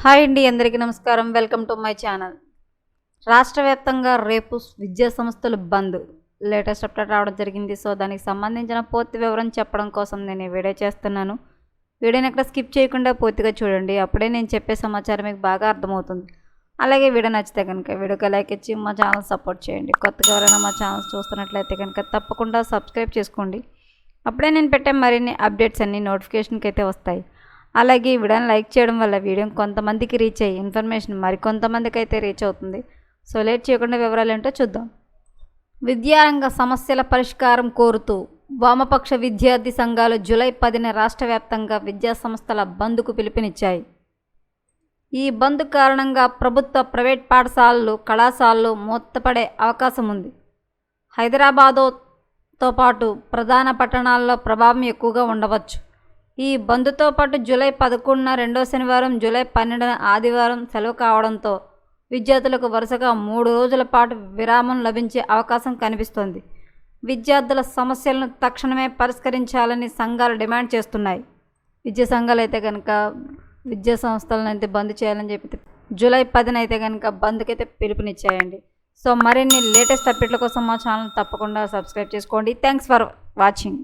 Hi అండి, అందరికీ నమస్కారం. Welcome to my channel. రాష్ట్ర వ్యాప్తంగా రేపు విద్యా సంస్థలు బంద్ లేటెస్ట్ అప్డేట్ రావడం జరిగింది. సో దానికి సంబంధించిన పూర్తి వివరం చెప్పడం కోసం నేను ఈ వీడియో చేస్తున్నాను. వీడియోని ఎక్కడ స్కిప్ చేయకుండా పూర్తిగా చూడండి. అప్పుడే నేను చెప్పే సమాచారం మీకు బాగా అర్థమవుతుంది. అలాగే వీడియో నచ్చితే కనుక వీడియోకి లైక్ ఇచ్చి మా ఛానల్ సపోర్ట్ చేయండి. కొత్తగా ఎవరైనా మా ఛానల్ చూస్తున్నట్లయితే కనుక తప్పకుండా సబ్స్క్రైబ్ చేసుకోండి. అప్పుడే నేను పెట్టే మరిన్ని అప్డేట్స్ అన్నీ నోటిఫికేషన్కి అయితే వస్తాయి. అలాగే ఈ వీడియోని లైక్ చేయడం వల్ల వీడియో కొంతమందికి రీచ్ అయ్యి ఇన్ఫర్మేషన్ మరికొంతమందికి అయితే రీచ్ అవుతుంది. సో లేట్ చేయకుండా వివరాలు ఏంటో చూద్దాం. విద్యారంగ సమస్యల పరిష్కారం కోరుతూ వామపక్ష విద్యార్థి సంఘాలు జూలై 10న రాష్ట్ర వ్యాప్తంగా విద్యా సంస్థల బంద్కు పిలుపునిచ్చాయి. ఈ బంద్ కారణంగా ప్రభుత్వ ప్రైవేట్ పాఠశాలలు కళాశాలలు మూతపడే అవకాశం ఉంది. హైదరాబాదుతో పాటు ప్రధాన పట్టణాల్లో ప్రభావం ఎక్కువగా ఉండవచ్చు. ఈ బంద్తో పాటు జూలై 11న రెండో శనివారం, జూలై 12న ఆదివారం సెలవు కావడంతో విద్యార్థులకు వరుసగా 3 రోజుల పాటు విరామం లభించే అవకాశం కనిపిస్తోంది. విద్యార్థుల సమస్యలను తక్షణమే పరిష్కరించాలని సంఘాలు డిమాండ్ చేస్తున్నాయి. విద్యా సంఘాలు అయితే కనుక విద్యా సంస్థలను అయితే బంద్ చేయాలని చెప్పి జూలై 10న అయితే కనుక బంద్కి అయితే పిలుపునిచ్చాయండి. సో మరిన్ని లేటెస్ట్ అప్డేట్ల కోసం మా ఛానల్ తప్పకుండా సబ్స్క్రైబ్ చేసుకోండి. Thanks for watching.